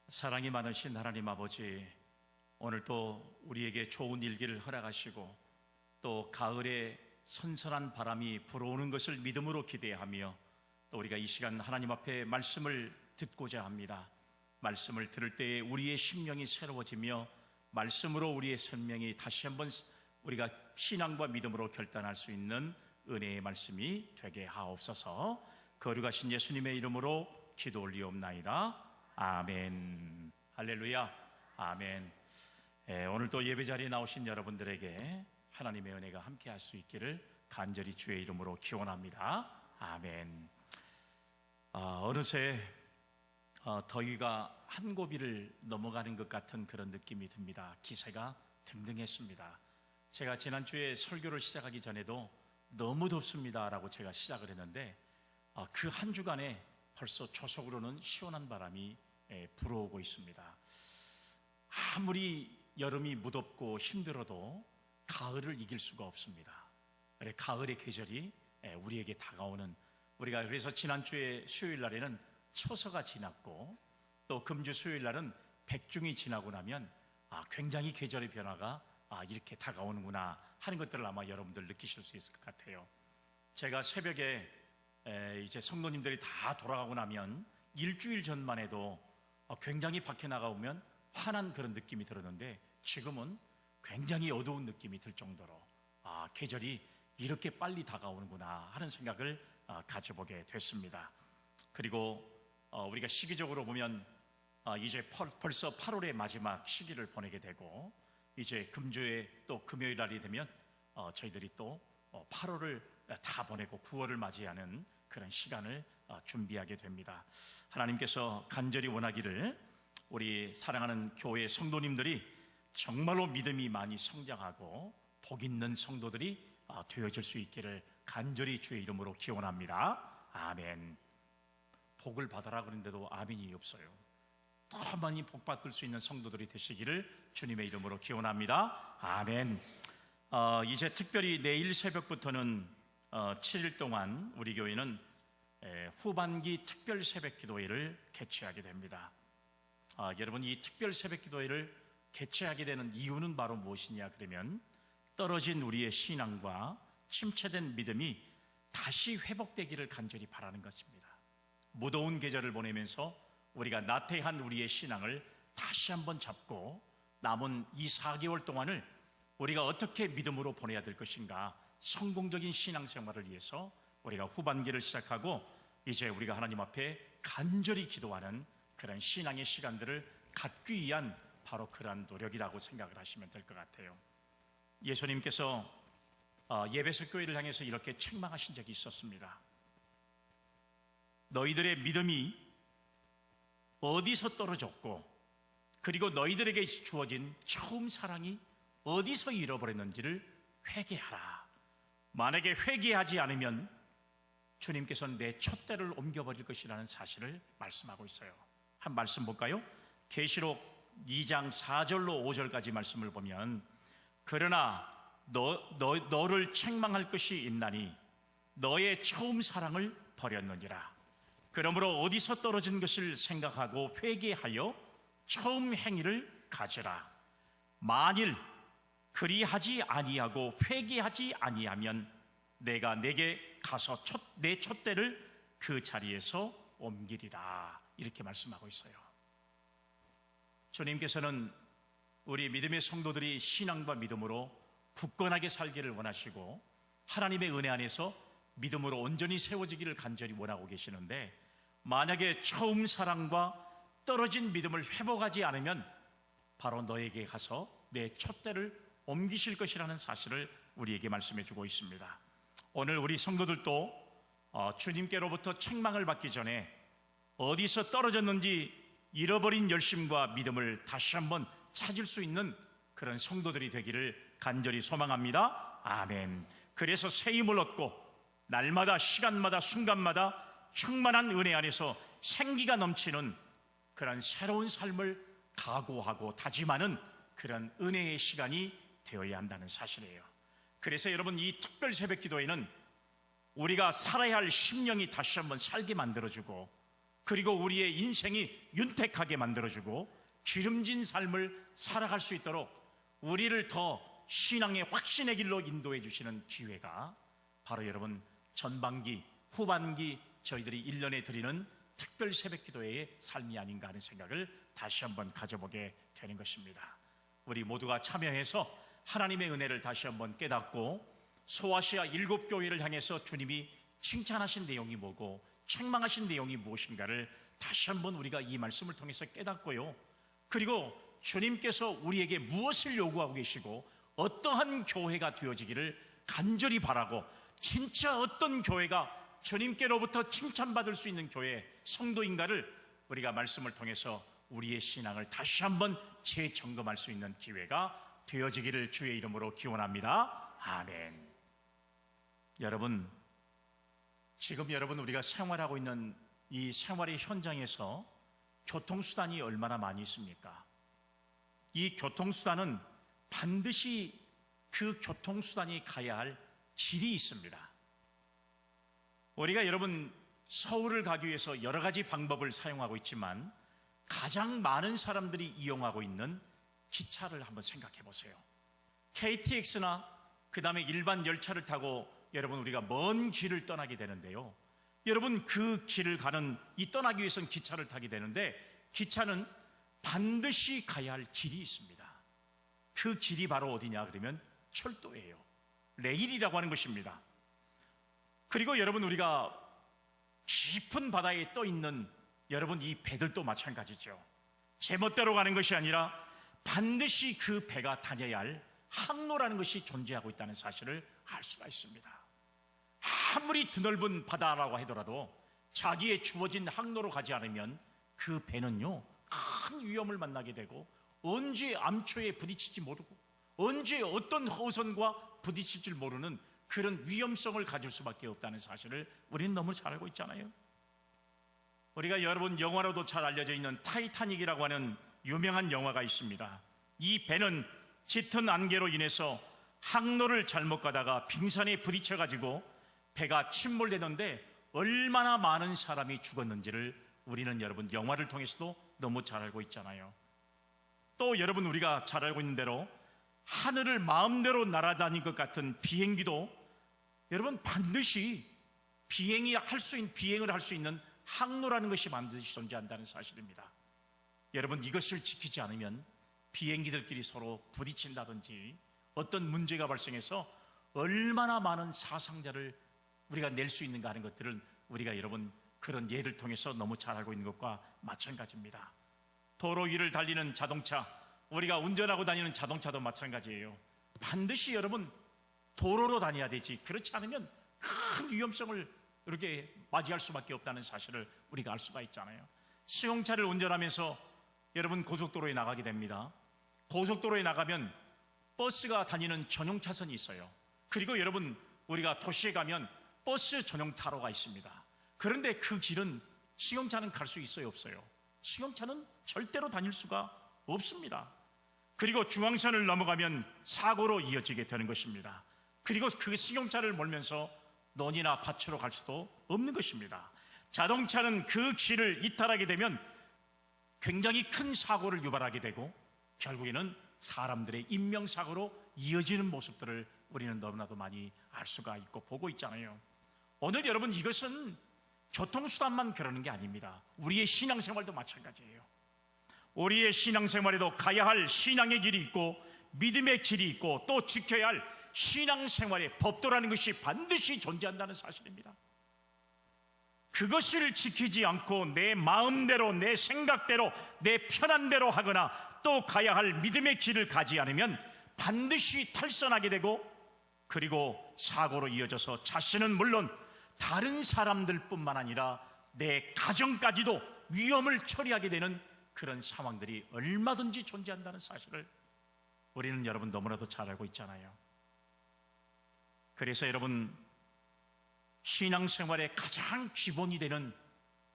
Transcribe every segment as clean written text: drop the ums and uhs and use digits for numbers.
사랑이 많으신 하나님 아버지, 오늘도 우리에게 좋은 일기를 허락하시고 또 가을에 선선한 바람이 불어오는 것을 믿음으로 기대하며 또 우리가 이 시간 하나님 앞에 말씀을 듣고자 합니다. 말씀을 들을 때에 우리의 심령이 새로워지며 말씀으로 우리의 생명이 다시 한번 우리가 신앙과 믿음으로 결단할 수 있는 은혜의 말씀이 되게 하옵소서. 거룩하신 예수님의 이름으로 기도 올리옵나이다. 아멘. 할렐루야. 아멘. 오늘 또 예배 자리에 나오신 여러분들에게 하나님의 은혜가 함께 할 수 있기를 간절히 주의 이름으로 기원합니다. 아멘. 어느새 더위가 한 고비를 넘어가는 것 같은 그런 느낌이 듭니다. 기세가 등등했습니다. 제가 지난주에 설교를 시작하기 전에도 너무 덥습니다 라고 제가 시작을 했는데 그 한 주간에 벌써 조속으로는 시원한 바람이 불어오고 있습니다. 아무리 여름이 무덥고 힘들어도 가을을 이길 수가 없습니다. 가을의 계절이 우리에게 다가오는, 우리가 그래서 지난주에 수요일 날에는 처서가 지났고 또 금주 수요일 날은 백중이 지나고 나면 굉장히 계절의 변화가 이렇게 다가오는구나 하는 것들을 아마 여러분들 느끼실 수 있을 것 같아요. 제가 새벽에 이제 성도님들이 다 돌아가고 나면 일주일 전만 해도 굉장히 밖에 나가보면 환한 그런 느낌이 들었는데 지금은 굉장히 어두운 느낌이 들 정도로 계절이 이렇게 빨리 다가오는구나 하는 생각을 가져보게 됐습니다. 그리고 우리가 시기적으로 보면 이제 벌써 8월의 마지막 시기를 보내게 되고 이제 금주에 또 금요일 날이 되면 저희들이 또 8월을 다 보내고 9월을 맞이하는 그런 시간을 준비하게 됩니다. 하나님께서 간절히 원하기를 우리 사랑하는 교회 성도님들이 정말로 믿음이 많이 성장하고 복 있는 성도들이 되어질 수 있기를 간절히 주의 이름으로 기원합니다. 아멘. 복을 받아라 그런데도 아멘이 없어요. 더 많이 복 받을 수 있는 성도들이 되시기를 주님의 이름으로 기원합니다. 아멘. 이제 특별히 내일 새벽부터는 7일 동안 우리 교회는 후반기 특별 새벽 기도회를 개최하게 됩니다. 여러분, 이 특별 새벽 기도회를 개최하게 되는 이유는 바로 무엇이냐 그러면 떨어진 우리의 신앙과 침체된 믿음이 다시 회복되기를 간절히 바라는 것입니다. 무더운 계절을 보내면서 우리가 나태한 우리의 신앙을 다시 한번 잡고 남은 이 4개월 동안을 우리가 어떻게 믿음으로 보내야 될 것인가, 성공적인 신앙생활을 위해서 우리가 후반기를 시작하고 이제 우리가 하나님 앞에 간절히 기도하는 그런 신앙의 시간들을 갖기 위한 바로 그러한 노력이라고 생각을 하시면 될 것 같아요. 예수님께서 예배석 교회를 향해서 이렇게 책망하신 적이 있었습니다. 너희들의 믿음이 어디서 떨어졌고 그리고 너희들에게 주어진 처음 사랑이 어디서 잃어버렸는지를 회개하라. 만약에 회개하지 않으면 주님께서는 내 촛대를 옮겨버릴 것이라는 사실을 말씀하고 있어요. 한 말씀 볼까요? 계시록 2장 4절로 5절까지 말씀을 보면 그러나 너를 책망할 것이 있나니 너의 처음 사랑을 버렸느니라. 그러므로 어디서 떨어진 것을 생각하고 회개하여 처음 행위를 가져라. 만일 그리하지 아니하고 회개하지 아니하면 내가 내게 가서 내 촛대를 그 자리에서 옮기리라. 이렇게 말씀하고 있어요. 주님께서는 우리 믿음의 성도들이 신앙과 믿음으로 굳건하게 살기를 원하시고 하나님의 은혜 안에서 믿음으로 온전히 세워지기를 간절히 원하고 계시는데 만약에 처음 사랑과 떨어진 믿음을 회복하지 않으면 바로 너에게 가서 내 촛대를 옮기실 것이라는 사실을 우리에게 말씀해 주고 있습니다. 오늘 우리 성도들도 주님께로부터 책망을 받기 전에 어디서 떨어졌는지 잃어버린 열심과 믿음을 다시 한번 찾을 수 있는 그런 성도들이 되기를 간절히 소망합니다. 아멘. 그래서 새 힘을 얻고 날마다 시간마다 순간마다 충만한 은혜 안에서 생기가 넘치는 그런 새로운 삶을 각오하고 다짐하는 그런 은혜의 시간이 되어야 한다는 사실이에요. 그래서 여러분, 이 특별 새벽 기도회는 우리가 살아야 할 심령이 다시 한번 살게 만들어주고 그리고 우리의 인생이 윤택하게 만들어주고 기름진 삶을 살아갈 수 있도록 우리를 더 신앙의 확신의 길로 인도해 주시는 기회가 바로 여러분 전반기, 후반기 저희들이 1년에 드리는 특별 새벽기도회의 삶이 아닌가 하는 생각을 다시 한번 가져보게 되는 것입니다. 우리 모두가 참여해서 하나님의 은혜를 다시 한번 깨닫고 소아시아 7교회를 향해서 주님이 칭찬하신 내용이 뭐고 책망하신 내용이 무엇인가를 다시 한번 우리가 이 말씀을 통해서 깨닫고요, 그리고 주님께서 우리에게 무엇을 요구하고 계시고 어떠한 교회가 되어지기를 간절히 바라고, 진짜 어떤 교회가 주님께로부터 칭찬받을 수 있는 교회, 성도인가를 우리가 말씀을 통해서 우리의 신앙을 다시 한번 재점검할 수 있는 기회가 되어지기를 주의 이름으로 기원합니다. 아멘. 여러분, 지금 여러분 우리가 생활하고 있는 이 생활의 현장에서 교통수단이 얼마나 많이 있습니까? 이 교통수단은 반드시 그 교통수단이 가야 할 길이 있습니다. 우리가 여러분 서울을 가기 위해서 여러 가지 방법을 사용하고 있지만 가장 많은 사람들이 이용하고 있는 기차를 한번 생각해 보세요. KTX나 그 다음에 일반 열차를 타고 여러분 우리가 먼 길을 떠나게 되는데요, 여러분 그 길을 가는, 이 떠나기 위해서는 기차를 타게 되는데 기차는 반드시 가야 할 길이 있습니다. 그 길이 바로 어디냐 그러면 철도예요. 레일이라고 하는 것입니다. 그리고 여러분 우리가 깊은 바다에 떠 있는 여러분 이 배들도 마찬가지죠. 제멋대로 가는 것이 아니라 반드시 그 배가 다녀야 할 항로라는 것이 존재하고 있다는 사실을 알 수가 있습니다. 아무리 드넓은 바다라고 하더라도 자기의 주어진 항로로 가지 않으면 그 배는요 큰 위험을 만나게 되고 언제 암초에 부딪힐지 모르고 언제 어떤 호선과 부딪힐지 모르는 그런 위험성을 가질 수밖에 없다는 사실을 우리는 너무 잘 알고 있잖아요. 우리가 여러분 영화로도 잘 알려져 있는 타이타닉이라고 하는 유명한 영화가 있습니다. 이 배는 짙은 안개로 인해서 항로를 잘못 가다가 빙산에 부딪혀가지고 배가 침몰되는데 얼마나 많은 사람이 죽었는지를 우리는 여러분 영화를 통해서도 너무 잘 알고 있잖아요. 또 여러분 우리가 잘 알고 있는 대로 하늘을 마음대로 날아다니는 것 같은 비행기도 여러분 반드시 비행을 할 수 있는 항로라는 것이 반드시 존재한다는 사실입니다. 여러분 이것을 지키지 않으면 비행기들끼리 서로 부딪힌다든지 어떤 문제가 발생해서 얼마나 많은 사상자를 우리가 낼 수 있는가 하는 것들을 우리가 여러분 그런 예를 통해서 너무 잘 알고 있는 것과 마찬가지입니다. 도로 위를 달리는 자동차, 우리가 운전하고 다니는 자동차도 마찬가지예요. 반드시 여러분 도로로 다녀야 되지, 그렇지 않으면 큰 위험성을 이렇게 맞이할 수밖에 없다는 사실을 우리가 알 수가 있잖아요. 승용차를 운전하면서 여러분 고속도로에 나가게 됩니다. 고속도로에 나가면 버스가 다니는 전용 차선이 있어요. 그리고 여러분 우리가 도시에 가면 버스 전용 타로가 있습니다. 그런데 그 길은 승용차는 갈 수 있어요, 없어요? 승용차는 절대로 다닐 수가 없습니다. 그리고 중앙선을 넘어가면 사고로 이어지게 되는 것입니다. 그리고 그 승용차를 몰면서 논이나 밭으로 갈 수도 없는 것입니다. 자동차는 그 길을 이탈하게 되면 굉장히 큰 사고를 유발하게 되고 결국에는 사람들의 인명사고로 이어지는 모습들을 우리는 너무나도 많이 알 수가 있고 보고 있잖아요. 오늘 여러분 이것은 교통수단만 그러는 게 아닙니다. 우리의 신앙생활도 마찬가지예요. 우리의 신앙생활에도 가야 할 신앙의 길이 있고 믿음의 길이 있고 또 지켜야 할 신앙생활의 법도라는 것이 반드시 존재한다는 사실입니다. 그것을 지키지 않고 내 마음대로 내 생각대로 내 편한 대로 하거나 또 가야 할 믿음의 길을 가지 않으면 반드시 탈선하게 되고 그리고 사고로 이어져서 자신은 물론 다른 사람들뿐만 아니라 내 가정까지도 위험을 처리하게 되는 그런 상황들이 얼마든지 존재한다는 사실을 우리는 여러분 너무나도 잘 알고 있잖아요. 그래서 여러분 신앙생활의 가장 기본이 되는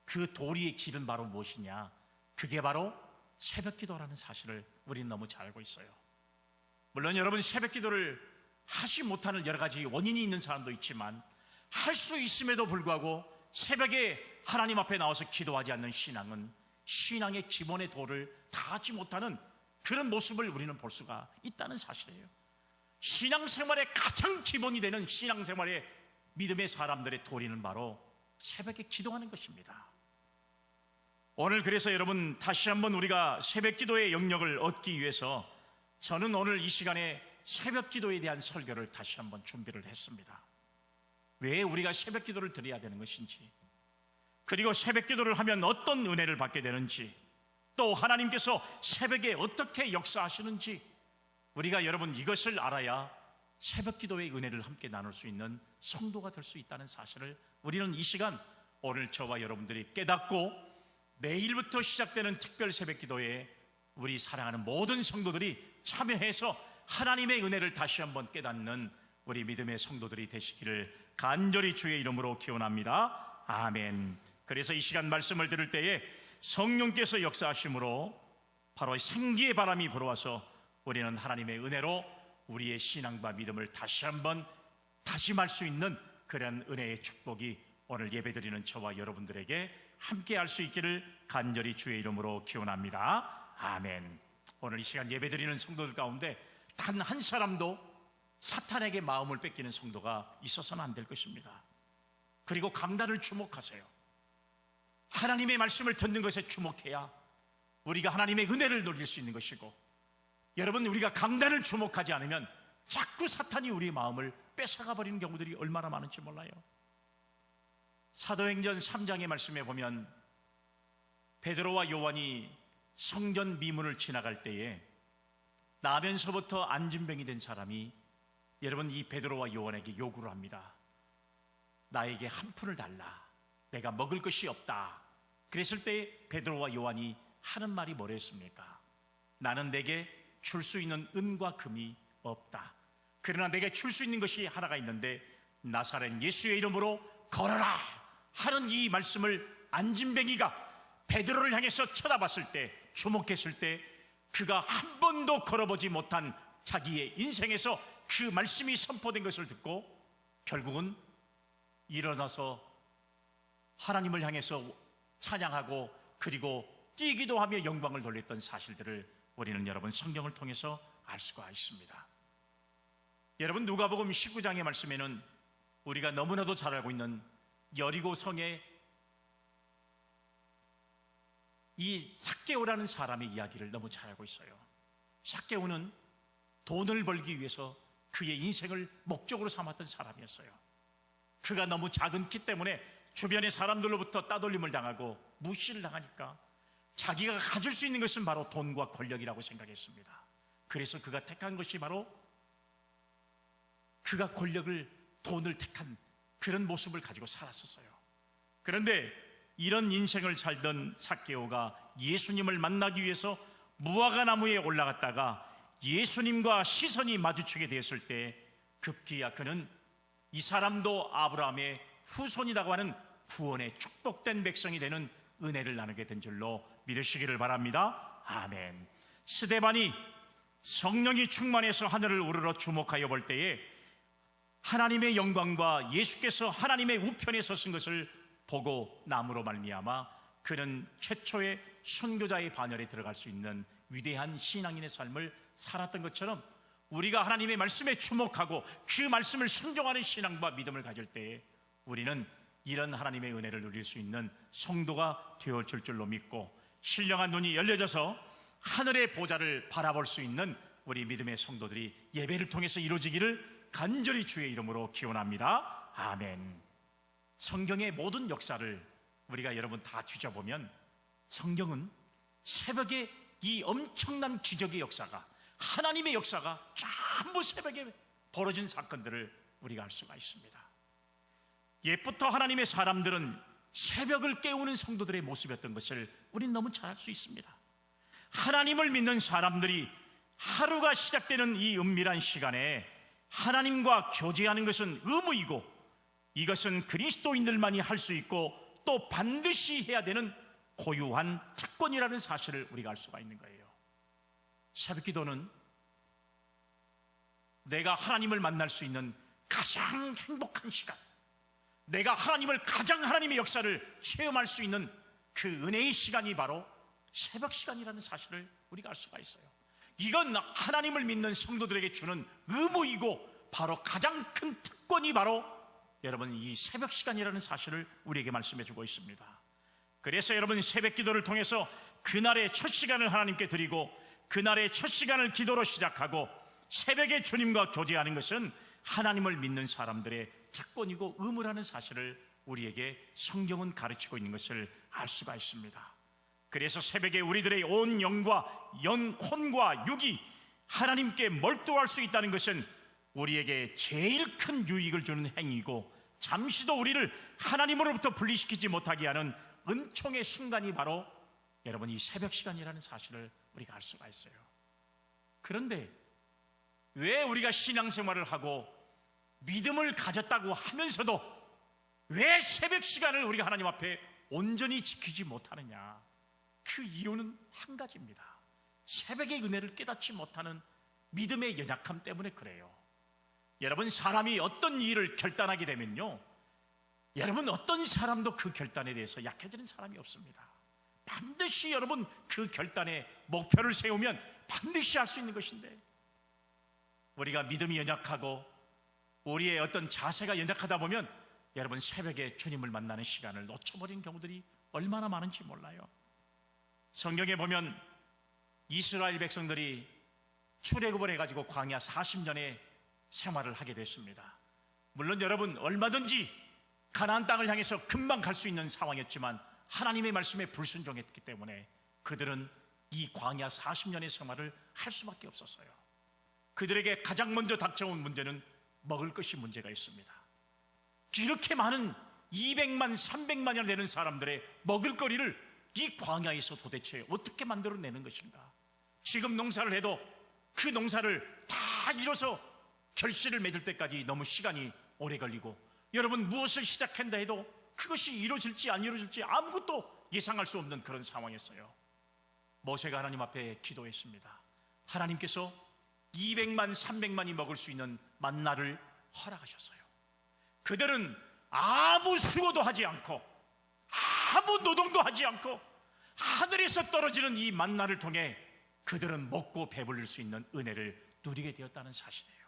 그 도리의 길은 바로 무엇이냐? 그게 바로 새벽기도라는 사실을 우리는 너무 잘 알고 있어요. 물론 여러분 새벽기도를 하지 못하는 여러 가지 원인이 있는 사람도 있지만 할 수 있음에도 불구하고 새벽에 하나님 앞에 나와서 기도하지 않는 신앙은 신앙의 기본의 도를 다하지 못하는 그런 모습을 우리는 볼 수가 있다는 사실이에요. 신앙생활의 가장 기본이 되는 신앙생활의 믿음의 사람들의 도리는 바로 새벽에 기도하는 것입니다. 오늘 그래서 여러분 다시 한번 우리가 새벽 기도의 영역을 얻기 위해서 저는 오늘 이 시간에 새벽 기도에 대한 설교를 다시 한번 준비를 했습니다. 왜 우리가 새벽 기도를 드려야 되는 것인지, 그리고 새벽 기도를 하면 어떤 은혜를 받게 되는지, 또 하나님께서 새벽에 어떻게 역사하시는지 우리가 여러분 이것을 알아야 새벽 기도의 은혜를 함께 나눌 수 있는 성도가 될 수 있다는 사실을 우리는 이 시간 오늘 저와 여러분들이 깨닫고 내일부터 시작되는 특별 새벽 기도에 우리 사랑하는 모든 성도들이 참여해서 하나님의 은혜를 다시 한번 깨닫는 우리 믿음의 성도들이 되시기를 간절히 주의 이름으로 기원합니다. 아멘. 그래서 이 시간 말씀을 들을 때에 성령께서 역사하심으로 바로 생기의 바람이 불어와서 우리는 하나님의 은혜로 우리의 신앙과 믿음을 다시 한번 다짐할 수 있는 그런 은혜의 축복이 오늘 예배드리는 저와 여러분들에게 함께 할 수 있기를 간절히 주의 이름으로 기원합니다. 아멘. 오늘 이 시간 예배드리는 성도들 가운데 단 한 사람도 사탄에게 마음을 뺏기는 성도가 있어서는 안 될 것입니다. 그리고 강단을 주목하세요. 하나님의 말씀을 듣는 것에 주목해야 우리가 하나님의 은혜를 누릴 수 있는 것이고, 여러분 우리가 강단을 주목하지 않으면 자꾸 사탄이 우리의 마음을 뺏어가 버리는 경우들이 얼마나 많은지 몰라요. 사도행전 3장의 말씀에 보면 베드로와 요한이 성전 미문을 지나갈 때에 나면서부터 안진병이 된 사람이 여러분 이 베드로와 요한에게 요구를 합니다. 나에게 한 푼을 달라. 내가 먹을 것이 없다. 그랬을 때 베드로와 요한이 하는 말이 뭐랬습니까? 나는 내게 줄 수 있는 은과 금이 없다. 그러나 내게 줄 수 있는 것이 하나가 있는데 나사렛 예수의 이름으로 걸어라 하는 이 말씀을 안진뱅이가 베드로를 향해서 쳐다봤을 때, 주목했을 때 그가 한 번도 걸어보지 못한 자기의 인생에서 그 말씀이 선포된 것을 듣고 결국은 일어나서 하나님을 향해서 찬양하고 그리고 뛰기도 하며 영광을 돌렸던 사실들을 우리는 여러분 성경을 통해서 알 수가 있습니다. 여러분 누가복음 19장의 말씀에는 우리가 너무나도 잘 알고 있는 여리고 성의 이 삭개오라는 사람의 이야기를 너무 잘 알고 있어요. 삭개오는 돈을 벌기 위해서 그의 인생을 목적으로 삼았던 사람이었어요. 그가 너무 작은 키 때문에 주변의 사람들로부터 따돌림을 당하고 무시를 당하니까 자기가 가질 수 있는 것은 바로 돈과 권력이라고 생각했습니다. 그래서 그가 택한 것이 바로 그가 권력을, 돈을 택한 그런 모습을 가지고 살았었어요. 그런데 이런 인생을 살던 삭개오가 예수님을 만나기 위해서 무화과 나무에 올라갔다가 예수님과 시선이 마주치게 되었을 때 급기야 그는 이 사람도 아브라함의 후손이라고 하는 구원의 축복된 백성이 되는 은혜를 나누게 된 줄로 믿으시기를 바랍니다. 아멘. 스데반이 성령이 충만해서 하늘을 우러러 주목하여 볼 때에 하나님의 영광과 예수께서 하나님의 우편에 서신 것을 보고 남으로 말미암아 그는 최초의 순교자의 반열에 들어갈 수 있는 위대한 신앙인의 삶을 살았던 것처럼 우리가 하나님의 말씀에 주목하고 그 말씀을 순종하는 신앙과 믿음을 가질 때에 우리는 이런 하나님의 은혜를 누릴 수 있는 성도가 되어질 줄로 믿고 신령한 눈이 열려져서 하늘의 보좌를 바라볼 수 있는 우리 믿음의 성도들이 예배를 통해서 이루어지기를 간절히 주의 이름으로 기원합니다. 아멘. 성경의 모든 역사를 우리가 여러분 다 뒤져보면 성경은 새벽에 이 엄청난 기적의 역사가, 하나님의 역사가 전부 새벽에 벌어진 사건들을 우리가 알 수가 있습니다. 옛부터 하나님의 사람들은 새벽을 깨우는 성도들의 모습이었던 것을 우리는 너무 잘 알 수 있습니다. 하나님을 믿는 사람들이 하루가 시작되는 이 은밀한 시간에 하나님과 교제하는 것은 의무이고 이것은 그리스도인들만이 할 수 있고 또 반드시 해야 되는 고유한 특권이라는 사실을 우리가 알 수가 있는 거예요. 새벽 기도는 내가 하나님을 만날 수 있는 가장 행복한 시간, 내가 하나님을 가장 하나님의 역사를 체험할 수 있는 그 은혜의 시간이 바로 새벽 시간이라는 사실을 우리가 알 수가 있어요. 이건 하나님을 믿는 성도들에게 주는 의무이고 바로 가장 큰 특권이 바로 여러분 이 새벽 시간이라는 사실을 우리에게 말씀해 주고 있습니다. 그래서 여러분 새벽 기도를 통해서 그날의 첫 시간을 하나님께 드리고 그날의 첫 시간을 기도로 시작하고 새벽에 주님과 교제하는 것은 하나님을 믿는 사람들의 특권이고 의무라는 사실을 우리에게 성경은 가르치고 있는 것을 알 수가 있습니다. 그래서 새벽에 우리들의 온 혼과 육이 하나님께 몰두할 수 있다는 것은 우리에게 제일 큰 유익을 주는 행위고 잠시도 우리를 하나님으로부터 분리시키지 못하게 하는 은총의 순간이 바로 여러분 이 새벽 시간이라는 사실을 우리가 알 수가 있어요. 그런데 왜 우리가 신앙생활을 하고 믿음을 가졌다고 하면서도 왜 새벽 시간을 우리가 하나님 앞에 온전히 지키지 못하느냐? 그 이유는 한 가지입니다. 새벽의 은혜를 깨닫지 못하는 믿음의 연약함 때문에 그래요. 여러분 사람이 어떤 일을 결단하게 되면요, 여러분 어떤 사람도 그 결단에 대해서 약해지는 사람이 없습니다. 반드시 여러분 그 결단에 목표를 세우면 반드시 할 수 있는 것인데 우리가 믿음이 연약하고 우리의 어떤 자세가 연약하다 보면 여러분 새벽에 주님을 만나는 시간을 놓쳐버린 경우들이 얼마나 많은지 몰라요. 성경에 보면 이스라엘 백성들이 출애굽을 해가지고 광야 40년의 생활을 하게 됐습니다. 물론 여러분 얼마든지 가나안 땅을 향해서 금방 갈 수 있는 상황이었지만 하나님의 말씀에 불순종했기 때문에 그들은 이 광야 40년의 생활을 할 수밖에 없었어요. 그들에게 가장 먼저 닥쳐온 문제는 먹을 것이 문제가 있습니다. 이렇게 많은 200만, 300만이나 되는 사람들의 먹을 거리를 이 광야에서 도대체 어떻게 만들어내는 것인가? 지금 농사를 해도 그 농사를 다 이뤄서 결실을 맺을 때까지 너무 시간이 오래 걸리고 여러분 무엇을 시작한다 해도 그것이 이루어질지 안 이루어질지 아무것도 예상할 수 없는 그런 상황이었어요. 모세가 하나님 앞에 기도했습니다. 하나님께서 200만, 300만이 먹을 수 있는 만나를 허락하셨어요. 그들은 아무 수고도 하지 않고 아무 노동도 하지 않고 하늘에서 떨어지는 이 만나를 통해 그들은 먹고 배불릴 수 있는 은혜를 누리게 되었다는 사실이에요.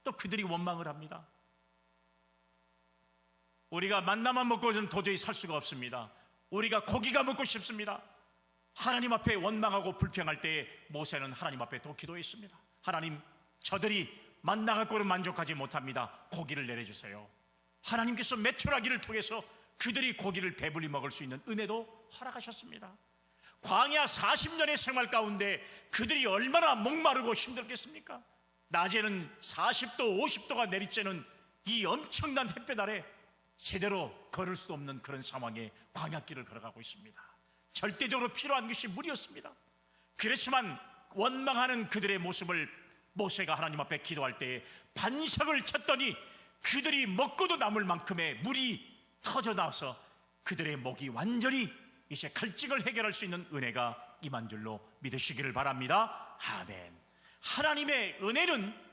또 그들이 원망을 합니다. 우리가 만나만 먹고는 도저히 살 수가 없습니다. 우리가 고기가 먹고 싶습니다. 하나님 앞에 원망하고 불평할 때에 모세는 하나님 앞에 또 기도했습니다. 하나님, 저들이 만나 갖고는 만족하지 못합니다. 고기를 내려주세요. 하나님께서 메추라기를 통해서 그들이 고기를 배불리 먹을 수 있는 은혜도 허락하셨습니다. 광야 40년의 생활 가운데 그들이 얼마나 목마르고 힘들겠습니까? 낮에는 40도, 50도가 내리쬐는 이 엄청난 햇볕 아래 제대로 걸을 수 없는 그런 상황에 광야길을 걸어가고 있습니다. 절대적으로 필요한 것이 물이었습니다. 그렇지만 원망하는 그들의 모습을 모세가 하나님 앞에 기도할 때에 반석을 쳤더니 그들이 먹고도 남을 만큼의 물이 터져나와서 그들의 목이 완전히 이제 갈증을 해결할 수 있는 은혜가 임한 줄로 믿으시기를 바랍니다. 아멘. 하나님의 은혜는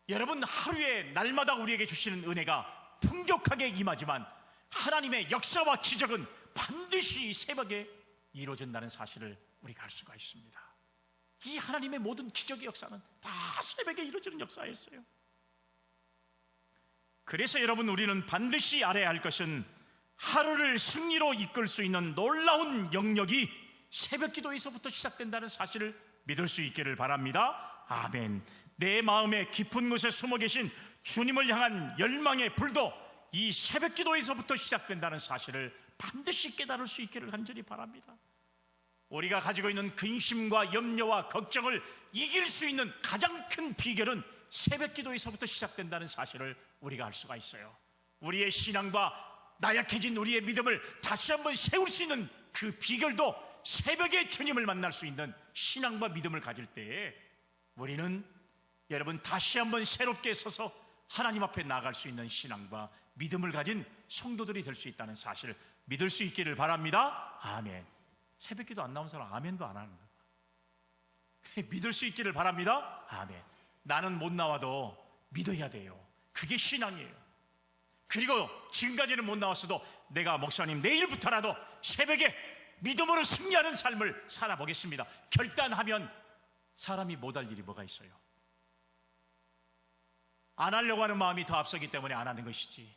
여러분 하루에 날마다 우리에게 주시는 은혜가 풍족하게 임하지만 하나님의 역사와 기적은 반드시 새벽에 이루어진다는 사실을 우리가 알 수가 있습니다. 이 하나님의 모든 기적의 역사는 다 새벽에 이루어지는 역사였어요. 그래서 여러분 우리는 반드시 알아야 할 것은 하루를 승리로 이끌 수 있는 놀라운 영역이 새벽 기도에서부터 시작된다는 사실을 믿을 수 있기를 바랍니다. 아멘. 내 마음의 깊은 곳에 숨어 계신 주님을 향한 열망의 불도 이 새벽 기도에서부터 시작된다는 사실을 반드시 깨달을 수 있기를 간절히 바랍니다. 우리가 가지고 있는 근심과 염려와 걱정을 이길 수 있는 가장 큰 비결은 새벽 기도에서부터 시작된다는 사실을 우리가 알 수가 있어요. 우리의 신앙과 나약해진 우리의 믿음을 다시 한번 세울 수 있는 그 비결도 새벽에 주님을 만날 수 있는 신앙과 믿음을 가질 때에 우리는 여러분 다시 한번 새롭게 서서 하나님 앞에 나아갈 수 있는 신앙과 믿음을 가진 성도들이 될 수 있다는 사실을 믿을 수 있기를 바랍니다. 아멘. 새벽기도 안 나온 사람 아멘도 안 하는 거예요. 믿을 수 있기를 바랍니다. 아멘. 나는 못 나와도 믿어야 돼요. 그게 신앙이에요. 그리고 지금까지는 못 나왔어도 내가 목사님 내일부터라도 새벽에 믿음으로 승리하는 삶을 살아보겠습니다. 결단하면 사람이 못할 일이 뭐가 있어요? 안 하려고 하는 마음이 더 앞서기 때문에 안 하는 것이지,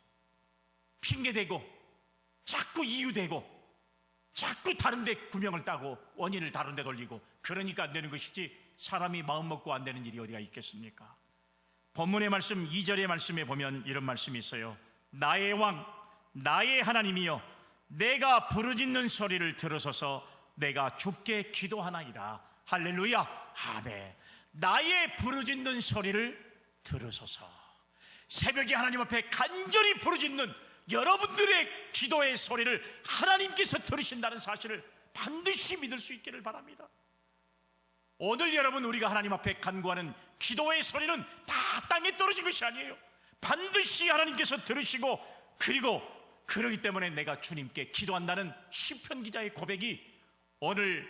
핑계대고 자꾸 이유대고 자꾸 다른 데 구명을 따고 원인을 다른 데 돌리고 그러니까 안 되는 것이지, 사람이 마음 먹고 안 되는 일이 어디가 있겠습니까? 본문의 말씀 2절의 말씀에 보면 이런 말씀이 있어요. 나의 왕 나의 하나님이여, 내가 부르짖는 소리를 들으소서. 내가 주께 기도하나이다. 할렐루야, 아멘. 나의 부르짖는 소리를 들으소서. 새벽에 하나님 앞에 간절히 부르짖는 여러분들의 기도의 소리를 하나님께서 들으신다는 사실을 반드시 믿을 수 있기를 바랍니다. 오늘 여러분, 우리가 하나님 앞에 간구하는 기도의 소리는 다 땅에 떨어진 것이 아니에요. 반드시 하나님께서 들으시고, 그리고 그러기 때문에 내가 주님께 기도한다는 시편 기자의 고백이 오늘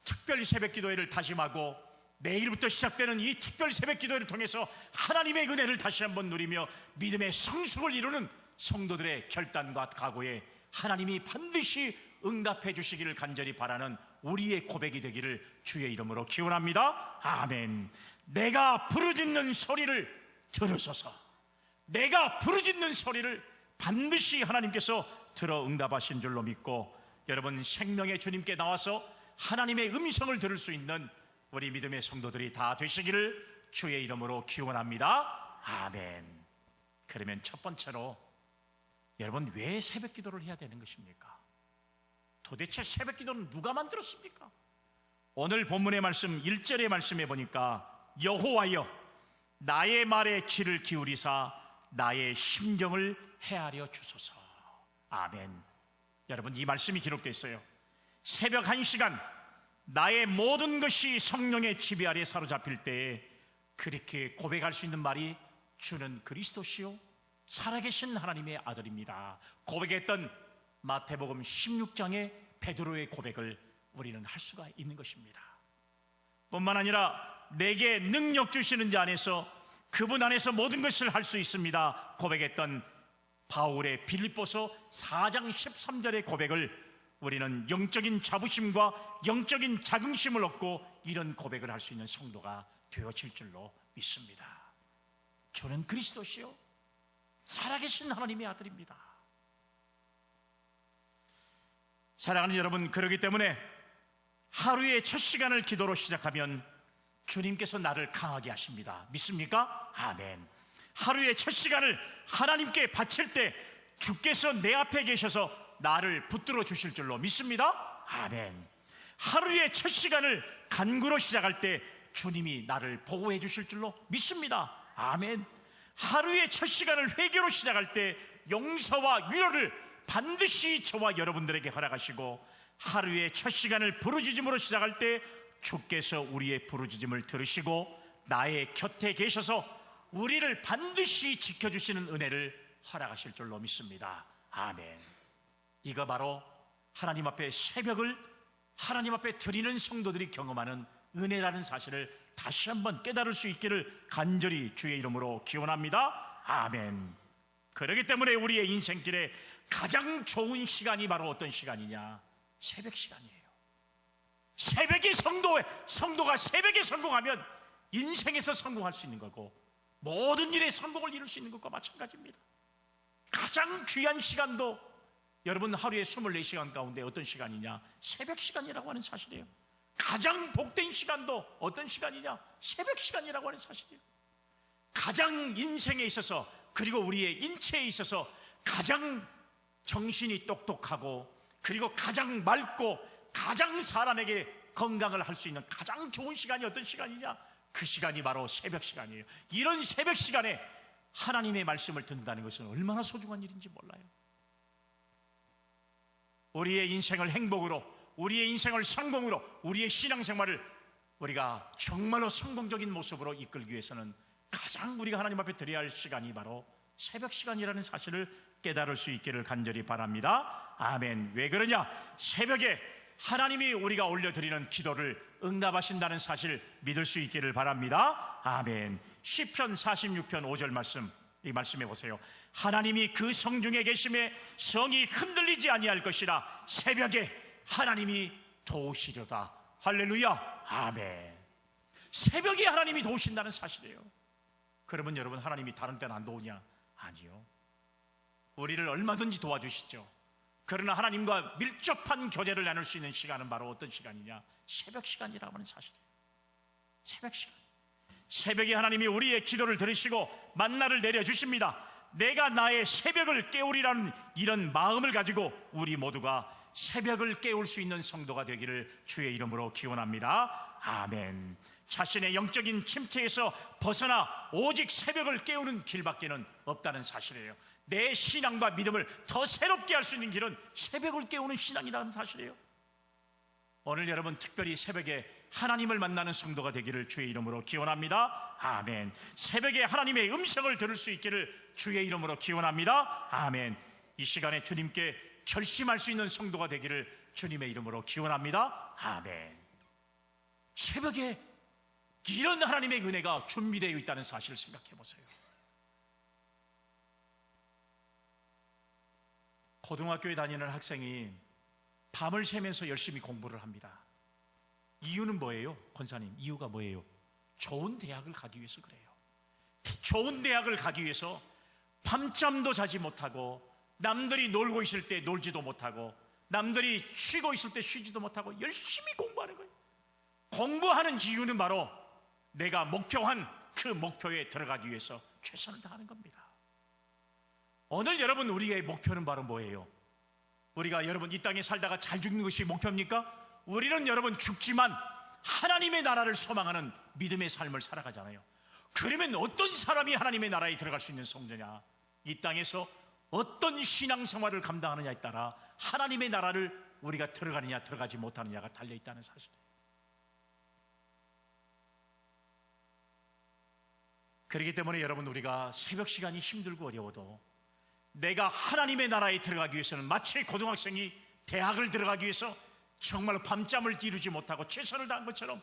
특별 새벽 기도회를 다짐하고 내일부터 시작되는 이 특별 새벽 기도회를 통해서 하나님의 은혜를 다시 한번 누리며 믿음의 성숙을 이루는 성도들의 결단과 각오에 하나님이 반드시 응답해 주시기를 간절히 바라는 우리의 고백이 되기를 주의 이름으로 기원합니다. 아멘. 내가 부르짖는 소리를 들으소서. 내가 부르짖는 소리를 반드시 하나님께서 들어 응답하신 줄로 믿고, 여러분 생명의 주님께 나와서 하나님의 음성을 들을 수 있는 우리 믿음의 성도들이 다 되시기를 주의 이름으로 기원합니다. 아멘. 그러면 첫 번째로, 여러분 왜 새벽 기도를 해야 되는 것입니까? 도대체 새벽 기도는 누가 만들었습니까? 오늘 본문의 말씀 1절의 말씀에 보니까 여호와여, 나의 말에 귀를 기울이사 나의 심정을 헤아려 주소서. 아멘. 여러분, 이 말씀이 기록되어 있어요. 새벽 1시간 나의 모든 것이 성령의 지배 아래 사로잡힐 때에 그렇게 고백할 수 있는 말이, 주는 그리스도시요 살아계신 하나님의 아들입니다. 고백했던 마태복음 16장의 베드로의 고백을 우리는 할 수가 있는 것입니다. 뿐만 아니라 내게 능력 주시는 자 안에서, 그분 안에서 모든 것을 할 수 있습니다 고백했던 바울의 빌립보서 4장 13절의 고백을 우리는 영적인 자부심과 영적인 자긍심을 얻고 이런 고백을 할 수 있는 성도가 되어질 줄로 믿습니다. 주는 그리스도시요 살아계신 하나님의 아들입니다. 사랑하는 여러분, 그렇기 때문에 하루의 첫 시간을 기도로 시작하면 주님께서 나를 강하게 하십니다. 믿습니까? 아멘. 하루의 첫 시간을 하나님께 바칠 때 주께서 내 앞에 계셔서 나를 붙들어 주실 줄로 믿습니다. 아멘. 하루의 첫 시간을 간구로 시작할 때 주님이 나를 보호해 주실 줄로 믿습니다. 아멘. 하루의 첫 시간을 회개로 시작할 때 용서와 위로를 반드시 저와 여러분들에게 허락하시고, 하루의 첫 시간을 부르짖음으로 시작할 때 주께서 우리의 부르짖음을 들으시고 나의 곁에 계셔서 우리를 반드시 지켜주시는 은혜를 허락하실 줄로 믿습니다. 아멘. 이거 바로 하나님 앞에 새벽을 하나님 앞에 드리는 성도들이 경험하는 은혜라는 사실을 다시 한번 깨달을 수 있기를 간절히 주의 이름으로 기원합니다. 아멘. 그렇기 때문에 우리의 인생길에 가장 좋은 시간이 바로 어떤 시간이냐? 새벽 시간이에요. 새벽에 성도가 새벽에 성공하면 인생에서 성공할 수 있는 거고 모든 일에 성공을 이룰 수 있는 것과 마찬가지입니다. 가장 귀한 시간도 여러분 하루에 24시간 가운데 어떤 시간이냐? 새벽 시간이라고 하는 사실이에요. 가장 복된 시간도 어떤 시간이냐? 새벽 시간이라고 하는 사실이에요. 가장 인생에 있어서, 그리고 우리의 인체에 있어서 가장 정신이 똑똑하고, 그리고 가장 맑고, 가장 사람에게 건강을 할 수 있는 가장 좋은 시간이 어떤 시간이냐? 그 시간이 바로 새벽 시간이에요. 이런 새벽 시간에 하나님의 말씀을 듣는다는 것은 얼마나 소중한 일인지 몰라요. 우리의 인생을 행복으로, 우리의 인생을 성공으로, 우리의 신앙생활을 우리가 정말로 성공적인 모습으로 이끌기 위해서는 가장 우리가 하나님 앞에 드려야 할 시간이 바로 새벽 시간이라는 사실을 깨달을 수 있기를 간절히 바랍니다. 아멘. 왜 그러냐? 새벽에 하나님이 우리가 올려드리는 기도를 응답하신다는 사실 믿을 수 있기를 바랍니다. 아멘. 시편 46편 5절 말씀, 이 말씀해 보세요. 하나님이 그 성중에 계심에 성이 흔들리지 아니할 것이라 새벽에 하나님이 도우시려다. 할렐루야. 아멘. 새벽에 하나님이 도우신다는 사실이에요. 그러면 여러분, 하나님이 다른 때는 안 도우냐? 아니요. 우리를 얼마든지 도와주시죠. 그러나 하나님과 밀접한 교제를 나눌 수 있는 시간은 바로 어떤 시간이냐? 새벽 시간이라고 하는 사실이에요. 새벽 시간. 새벽에 하나님이 우리의 기도를 들으시고 만나를 내려주십니다. 내가 나의 새벽을 깨우리라는 이런 마음을 가지고 우리 모두가 새벽을 깨울 수 있는 성도가 되기를 주의 이름으로 기원합니다. 아멘. 자신의 영적인 침체에서 벗어나 오직 새벽을 깨우는 길밖에는 없다는 사실이에요. 내 신앙과 믿음을 더 새롭게 할 수 있는 길은 새벽을 깨우는 신앙이라는 사실이에요. 오늘 여러분 특별히 새벽에 하나님을 만나는 성도가 되기를 주의 이름으로 기원합니다. 아멘. 새벽에 하나님의 음성을 들을 수 있기를 주의 이름으로 기원합니다. 아멘. 이 시간에 주님께 결심할 수 있는 성도가 되기를 주님의 이름으로 기원합니다. 아멘. 새벽에 이런 하나님의 은혜가 준비되어 있다는 사실을 생각해 보세요. 고등학교에 다니는 학생이 밤을 새면서 열심히 공부를 합니다. 이유는 뭐예요? 권사님, 이유가 뭐예요? 좋은 대학을 가기 위해서 그래요. 좋은 대학을 가기 위해서 밤잠도 자지 못하고, 남들이 놀고 있을 때 놀지도 못하고, 남들이 쉬고 있을 때 쉬지도 못하고 열심히 공부하는 거예요. 공부하는 이유는 바로 내가 목표한 그 목표에 들어가기 위해서 최선을 다하는 겁니다. 오늘 여러분, 우리의 목표는 바로 뭐예요? 우리가 여러분 이 땅에 살다가 잘 죽는 것이 목표입니까? 우리는 여러분 죽지만 하나님의 나라를 소망하는 믿음의 삶을 살아가잖아요. 그러면 어떤 사람이 하나님의 나라에 들어갈 수 있는 성도냐? 이 땅에서 어떤 신앙생활을 감당하느냐에 따라 하나님의 나라를 우리가 들어가느냐 들어가지 못하느냐가 달려있다는 사실이에요. 그렇기 때문에 여러분, 우리가 새벽 시간이 힘들고 어려워도 내가 하나님의 나라에 들어가기 위해서는 마치 고등학생이 대학을 들어가기 위해서 정말 밤잠을 이루지 못하고 최선을 다한 것처럼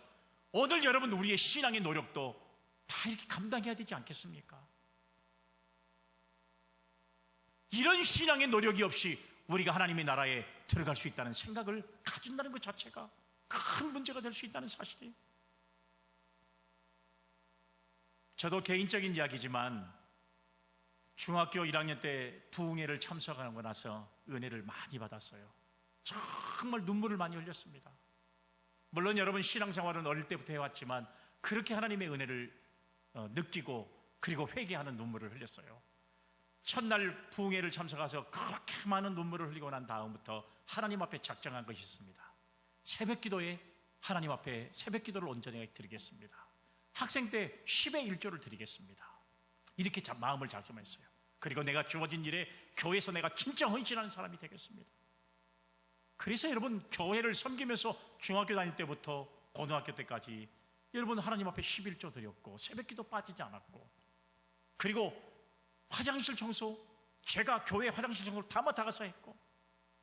오늘 여러분 우리의 신앙의 노력도 다 이렇게 감당해야 되지 않겠습니까? 이런 신앙의 노력이 없이 우리가 하나님의 나라에 들어갈 수 있다는 생각을 가진다는 것 자체가 큰 문제가 될 수 있다는 사실이에요. 저도 개인적인 이야기지만 중학교 1학년 때 부흥회를 참석하고 나서 은혜를 많이 받았어요. 정말 눈물을 많이 흘렸습니다. 물론 여러분 신앙생활은 어릴 때부터 해왔지만 그렇게 하나님의 은혜를 느끼고 그리고 회개하는 눈물을 흘렸어요. 첫날 부흥회를 참석해서 그렇게 많은 눈물을 흘리고 난 다음부터 하나님 앞에 작정한 것이 있습니다. 새벽 기도에 하나님 앞에 새벽 기도를 온전히 드리겠습니다. 학생 때 10의 1조를 드리겠습니다. 이렇게 마음을 작정했어요. 그리고 내가 주어진 일에 교회에서 내가 진짜 헌신하는 사람이 되겠습니다. 그래서 여러분 교회를 섬기면서 중학교 다닐 때부터 고등학교 때까지 여러분 하나님 앞에 11조 드렸고 새벽 기도 빠지지 않았고, 그리고 화장실 청소 제가 교회 화장실 청소를 다 맡아가서 했고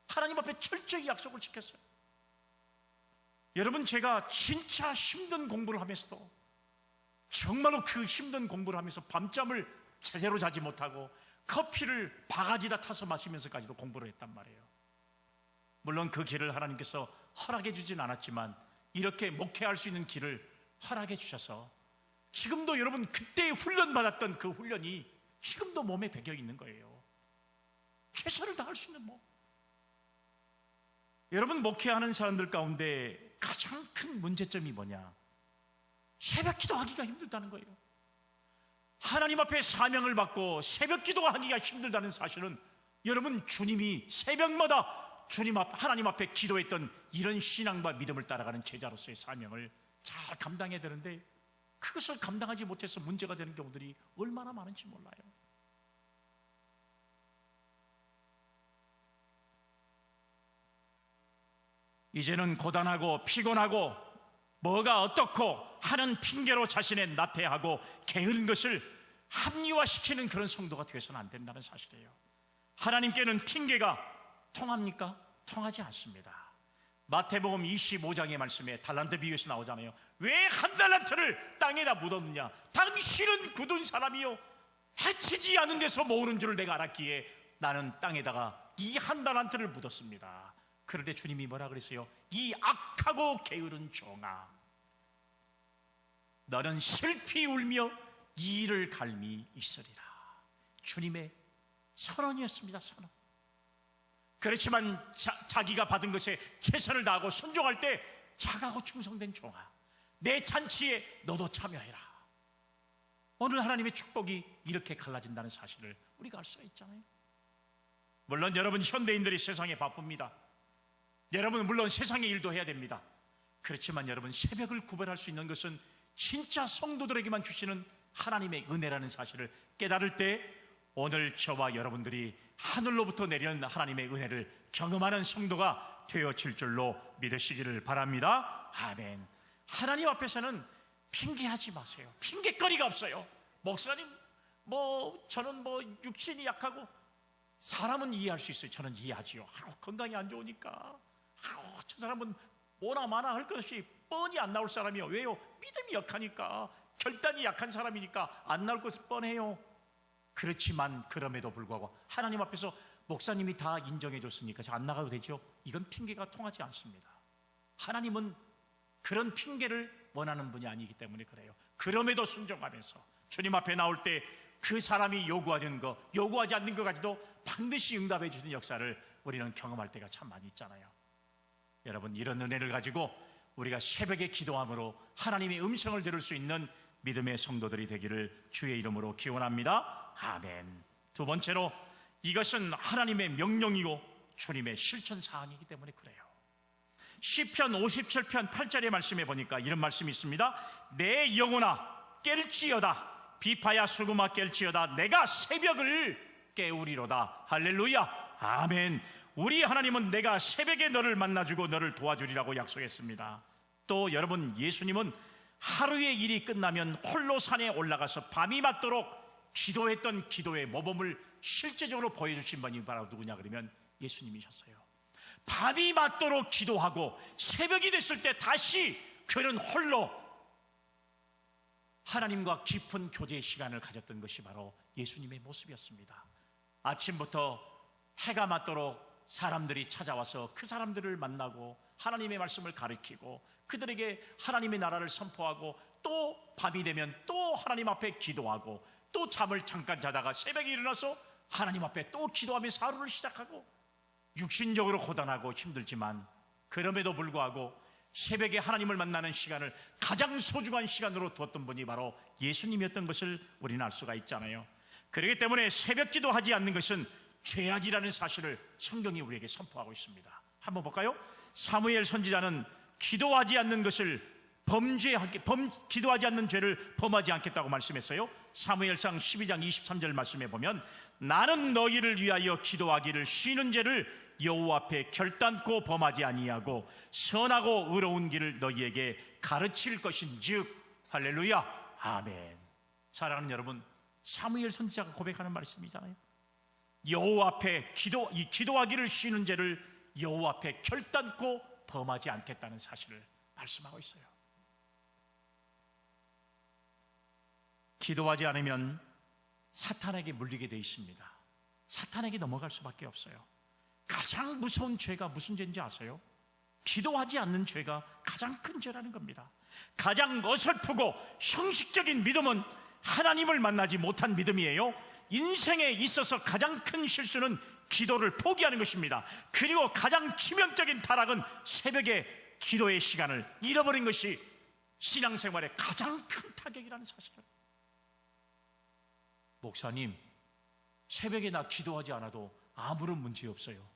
하나님 앞에 철저히 약속을 지켰어요. 여러분 제가 진짜 힘든 공부를 하면서도 정말로 그 힘든 공부를 하면서 밤잠을 제대로 자지 못하고 커피를 바가지다 타서 마시면서까지도 공부를 했단 말이에요. 물론 그 길을 하나님께서 허락해 주진 않았지만 이렇게 목회할 수 있는 길을 허락해 주셔서 지금도 여러분 그때 훈련받았던 그 훈련이 지금도 몸에 배겨 있는 거예요. 최선을 다할 수 있는 몸. 여러분 목회하는 사람들 가운데 가장 큰 문제점이 뭐냐? 새벽 기도하기가 힘들다는 거예요. 하나님 앞에 사명을 받고 새벽 기도하기가 힘들다는 사실은 여러분 주님이 새벽마다 하나님 앞에 기도했던 이런 신앙과 믿음을 따라가는 제자로서의 사명을 잘 감당해야 되는데 그것을 감당하지 못해서 문제가 되는 경우들이 얼마나 많은지 몰라요. 이제는 고단하고 피곤하고 뭐가 어떻고 하는 핑계로 자신의 나태하고 게으른 것을 합리화시키는 그런 성도가 되어서는 안 된다는 사실이에요. 하나님께는 핑계가 통합니까? 통하지 않습니다. 마태복음 25장의 말씀에 달란트 비유에서 나오잖아요. 왜 한 달란트를 땅에다 묻었느냐? 당신은 굳은 사람이요 해치지 않은 데서 모으는 줄을 내가 알았기에 나는 땅에다가 이 한 달란트를 묻었습니다. 그런데 주님이 뭐라 그랬어요? 이 악하고 게으른 종아, 너는 슬피 울며 이를 갈미 있으리라. 주님의 선언이었습니다. 선언. 그렇지만 자기가 받은 것에 최선을 다하고 순종할 때 착하고 충성된 종아, 내 잔치에 너도 참여해라. 오늘 하나님의 축복이 이렇게 갈라진다는 사실을 우리가 알 수가 있잖아요. 물론 여러분, 현대인들이 세상에 바쁩니다. 여러분, 물론 세상의 일도 해야 됩니다. 그렇지만 여러분, 새벽을 구별할 수 있는 것은 진짜 성도들에게만 주시는 하나님의 은혜라는 사실을 깨달을 때 오늘 저와 여러분들이 하늘로부터 내리는 하나님의 은혜를 경험하는 성도가 되어질 줄로 믿으시기를 바랍니다. 아멘. 하나님 앞에서는 핑계하지 마세요. 핑계거리가 없어요. 목사님, 저는 육신이 약하고, 사람은 이해할 수 있어요. 저는 이해하지요. 건강이 안 좋으니까, 저 사람은 뭐나 마나 할 것 없이 뻔히 안 나올 사람이요. 왜요? 믿음이 약하니까, 결단이 약한 사람이니까 안 나올 것은 뻔해요. 그렇지만 그럼에도 불구하고 하나님 앞에서 목사님이 다 인정해 줬으니까 저 안 나가도 되죠? 이건 핑계가 통하지 않습니다. 하나님은 그런 핑계를 원하는 분이 아니기 때문에 그래요. 그럼에도 순종하면서 주님 앞에 나올 때 그 사람이 요구하는 거, 요구하지 않는 것 가지고 반드시 응답해 주는 역사를 우리는 경험할 때가 참 많이 있잖아요. 여러분, 이런 은혜를 가지고 우리가 새벽에 기도함으로 하나님의 음성을 들을 수 있는 믿음의 성도들이 되기를 주의 이름으로 기원합니다. 아멘. 두 번째로, 이것은 하나님의 명령이고 주님의 실천 사항이기 때문에 그래요. 시편 57편 8절의 말씀에 보니까 이런 말씀이 있습니다. 내 영혼아 깰지어다, 비파야 수금아 깰지어다, 내가 새벽을 깨우리로다. 할렐루야. 아멘. 우리 하나님은 내가 새벽에 너를 만나주고 너를 도와주리라고 약속했습니다. 또 여러분, 예수님은 하루의 일이 끝나면 홀로 산에 올라가서 밤이 맞도록 기도했던 기도의 모범을 실제적으로 보여주신 분이 바로 누구냐 그러면 예수님이셨어요. 밤이 맞도록 기도하고 새벽이 됐을 때 다시 그는 홀로 하나님과 깊은 교제의 시간을 가졌던 것이 바로 예수님의 모습이었습니다. 아침부터 해가 맞도록 사람들이 찾아와서 그 사람들을 만나고 하나님의 말씀을 가르치고 그들에게 하나님의 나라를 선포하고, 또 밤이 되면 또 하나님 앞에 기도하고, 또 잠을 잠깐 자다가 새벽에 일어나서 하나님 앞에 또 기도하면서 하루를 시작하고, 육신적으로 고단하고 힘들지만 그럼에도 불구하고 새벽에 하나님을 만나는 시간을 가장 소중한 시간으로 두었던 분이 바로 예수님이었던 것을 우리는 알 수가 있잖아요. 그렇기 때문에 새벽 기도하지 않는 것은 죄악이라는 사실을 성경이 우리에게 선포하고 있습니다. 한번 볼까요? 사무엘 선지자는 기도하지 않는 것을 기도하지 않는 죄를 범하지 않겠다고 말씀했어요. 사무엘상 12장 23절 말씀에 보면, 나는 너희를 위하여 기도하기를 쉬는 죄를 여호와 앞에 결단코 범하지 아니하고 선하고 의로운 길을 너희에게 가르칠 것인즉. 할렐루야. 아멘. 사랑하는 여러분, 사무엘 선지자가 고백하는 말씀이잖아요. 여호와 앞에 기도하기를 쉬는 죄를 여호와 앞에 결단코 범하지 않겠다는 사실을 말씀하고 있어요. 기도하지 않으면 사탄에게 물리게 되어 있습니다. 사탄에게 넘어갈 수밖에 없어요. 가장 무서운 죄가 무슨 죄인지 아세요? 기도하지 않는 죄가 가장 큰 죄라는 겁니다. 가장 어설프고 형식적인 믿음은 하나님을 만나지 못한 믿음이에요. 인생에 있어서 가장 큰 실수는 기도를 포기하는 것입니다. 그리고 가장 치명적인 타락은 새벽에 기도의 시간을 잃어버린 것이 신앙생활의 가장 큰 타격이라는 사실을. 목사님, 새벽에 나 기도하지 않아도 아무런 문제 없어요.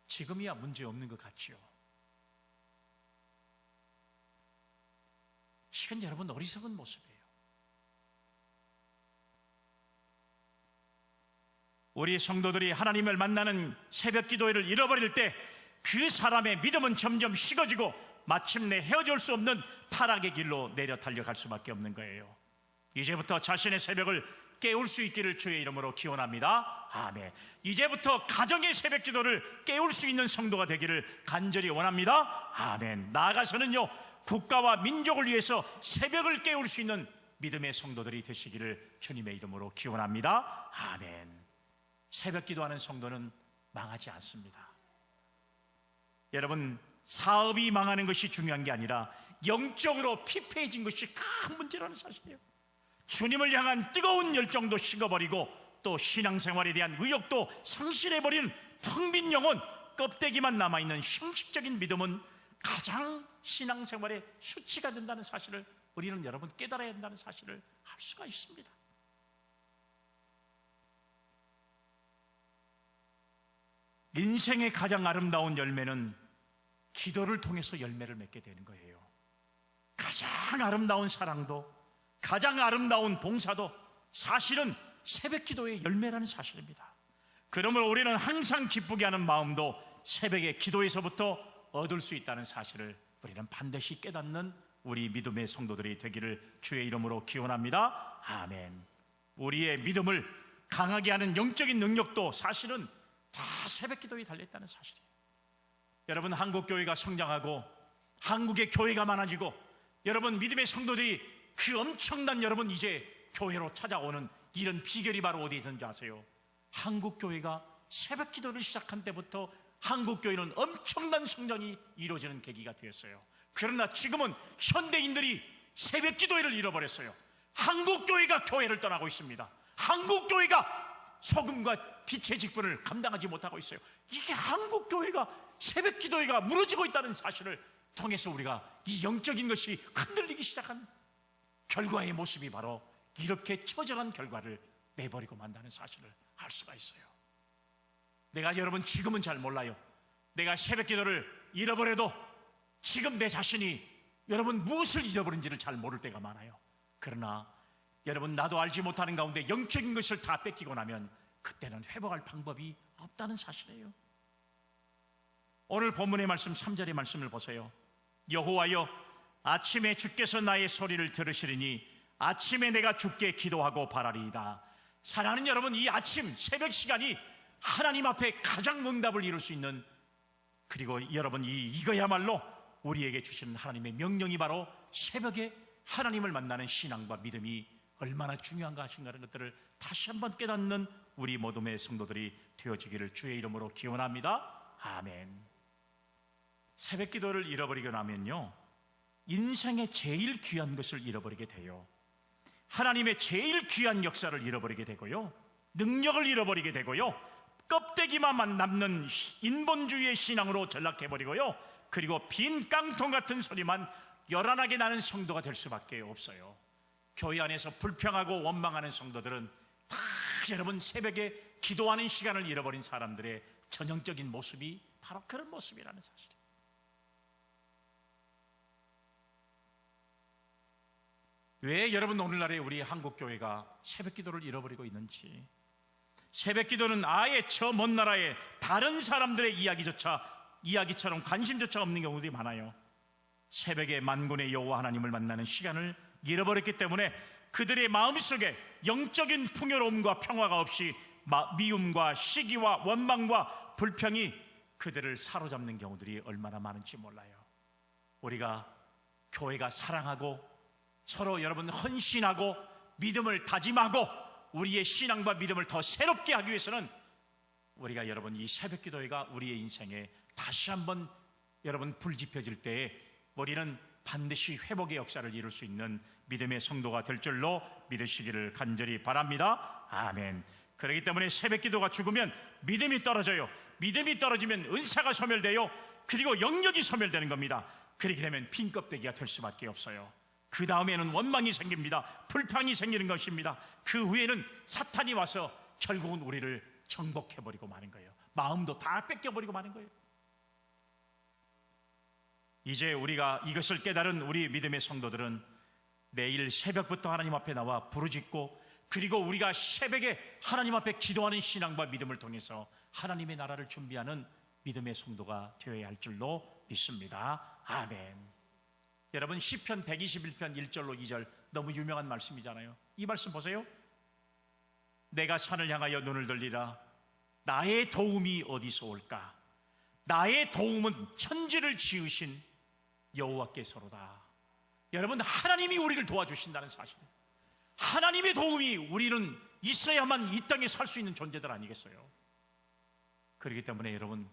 지금이야 문제 없는 것 같지요. 이건 여러분 어리석은 모습이에요. 우리 성도들이 하나님을 만나는 새벽 기도회를 잃어버릴 때 그 사람의 믿음은 점점 식어지고 마침내 헤어질 수 없는 타락의 길로 내려 달려갈 수밖에 없는 거예요. 이제부터 자신의 새벽을 깨울 수 있기를 주의 이름으로 기원합니다. 아멘. 이제부터 가정의 새벽 기도를 깨울 수 있는 성도가 되기를 간절히 원합니다. 아멘. 나아가서는요, 국가와 민족을 위해서 새벽을 깨울 수 있는 믿음의 성도들이 되시기를 주님의 이름으로 기원합니다. 아멘. 새벽 기도하는 성도는 망하지 않습니다. 여러분, 사업이 망하는 것이 중요한 게 아니라 영적으로 피폐해진 것이 큰 문제라는 사실이에요. 주님을 향한 뜨거운 열정도 식어버리고 또 신앙생활에 대한 의욕도 상실해버린 텅 빈 영혼, 껍데기만 남아있는 형식적인 믿음은 가장 신앙생활의 수치가 된다는 사실을 우리는 여러분 깨달아야 한다는 사실을 알 수가 있습니다. 인생의 가장 아름다운 열매는 기도를 통해서 열매를 맺게 되는 거예요. 가장 아름다운 사랑도, 가장 아름다운 봉사도 사실은 새벽 기도의 열매라는 사실입니다. 그러므로 우리는 항상 기쁘게 하는 마음도 새벽의 기도에서부터 얻을 수 있다는 사실을 우리는 반드시 깨닫는 우리 믿음의 성도들이 되기를 주의 이름으로 기원합니다. 아멘. 우리의 믿음을 강하게 하는 영적인 능력도 사실은 다 새벽 기도에 달려있다는 사실이에요. 여러분, 한국교회가 성장하고 한국의 교회가 많아지고 여러분 믿음의 성도들이 그 엄청난 여러분 이제 교회로 찾아오는 이런 비결이 바로 어디에 있는지 아세요? 한국교회가 새벽 기도를 시작한 때부터 한국교회는 엄청난 성장이 이루어지는 계기가 되었어요. 그러나 지금은 현대인들이 새벽 기도회를 잃어버렸어요. 한국교회가 교회를 떠나고 있습니다. 한국교회가 소금과 빛의 직분을 감당하지 못하고 있어요. 이게 한국교회가 새벽 기도회가 무너지고 있다는 사실을 통해서 우리가 이 영적인 것이 흔들리기 시작한 결과의 모습이 바로 이렇게 처절한 결과를 내버리고 만다는 사실을 알 수가 있어요. 내가 여러분 지금은 잘 몰라요. 내가 새벽 기도를 잃어버려도 지금 내 자신이 여러분 무엇을 잃어버린지를 잘 모를 때가 많아요. 그러나 여러분 나도 알지 못하는 가운데 영적인 것을 다 뺏기고 나면 그때는 회복할 방법이 없다는 사실이에요. 오늘 본문의 말씀 3절의 말씀을 보세요. 여호와여, 아침에 주께서 나의 소리를 들으시리니 아침에 내가 주께 기도하고 바라리이다. 사랑하는 여러분, 이 아침 새벽 시간이 하나님 앞에 가장 응답을 이룰 수 있는, 그리고 여러분 이거야말로 우리에게 주시는 하나님의 명령이 바로 새벽에 하나님을 만나는 신앙과 믿음이 얼마나 중요한가 하신가는 것들을 다시 한번 깨닫는 우리 모둠의 성도들이 되어지기를 주의 이름으로 기원합니다. 아멘. 새벽 기도를 잃어버리고 나면요, 인생의 제일 귀한 것을 잃어버리게 돼요. 하나님의 제일 귀한 역사를 잃어버리게 되고요, 능력을 잃어버리게 되고요, 껍데기만 남는 인본주의의 신앙으로 전락해버리고요, 그리고 빈 깡통 같은 소리만 요란하게 나는 성도가 될 수밖에 없어요. 교회 안에서 불평하고 원망하는 성도들은 다 여러분 새벽에 기도하는 시간을 잃어버린 사람들의 전형적인 모습이 바로 그런 모습이라는 사실이에요. 왜 여러분 오늘날에 우리 한국교회가 새벽 기도를 잃어버리고 있는지, 새벽 기도는 아예 저 먼 나라의 다른 사람들의 이야기처럼 관심조차 없는 경우들이 많아요. 새벽에 만군의 여호와 하나님을 만나는 시간을 잃어버렸기 때문에 그들의 마음속에 영적인 풍요로움과 평화가 없이 미움과 시기와 원망과 불평이 그들을 사로잡는 경우들이 얼마나 많은지 몰라요. 우리가 교회가 사랑하고 서로 여러분 헌신하고 믿음을 다짐하고 우리의 신앙과 믿음을 더 새롭게 하기 위해서는 우리가 여러분 이 새벽 기도회가 우리의 인생에 다시 한번 여러분 불 지펴질 때에 우리는 반드시 회복의 역사를 이룰 수 있는 믿음의 성도가 될 줄로 믿으시기를 간절히 바랍니다. 아멘. 그렇기 때문에 새벽 기도가 죽으면 믿음이 떨어져요. 믿음이 떨어지면 은사가 소멸돼요. 그리고 영역이 소멸되는 겁니다. 그렇게 되면 빈 껍데기가 될 수밖에 없어요. 그 다음에는 원망이 생깁니다. 불평이 생기는 것입니다. 그 후에는 사탄이 와서 결국은 우리를 정복해버리고 마는 거예요. 마음도 다 뺏겨버리고 마는 거예요. 이제 우리가 이것을 깨달은 우리 믿음의 성도들은 내일 새벽부터 하나님 앞에 나와 부르짖고, 그리고 우리가 새벽에 하나님 앞에 기도하는 신앙과 믿음을 통해서 하나님의 나라를 준비하는 믿음의 성도가 되어야 할 줄로 믿습니다. 아멘. 여러분 시편 121편 1절로 2절 너무 유명한 말씀이잖아요. 이 말씀 보세요. 내가 산을 향하여 눈을 돌리라. 나의 도움이 어디서 올까? 나의 도움은 천지를 지으신 여호와께서로다. 여러분 하나님이 우리를 도와주신다는 사실, 하나님의 도움이 우리는 있어야만 이 땅에 살 수 있는 존재들 아니겠어요? 그렇기 때문에 여러분,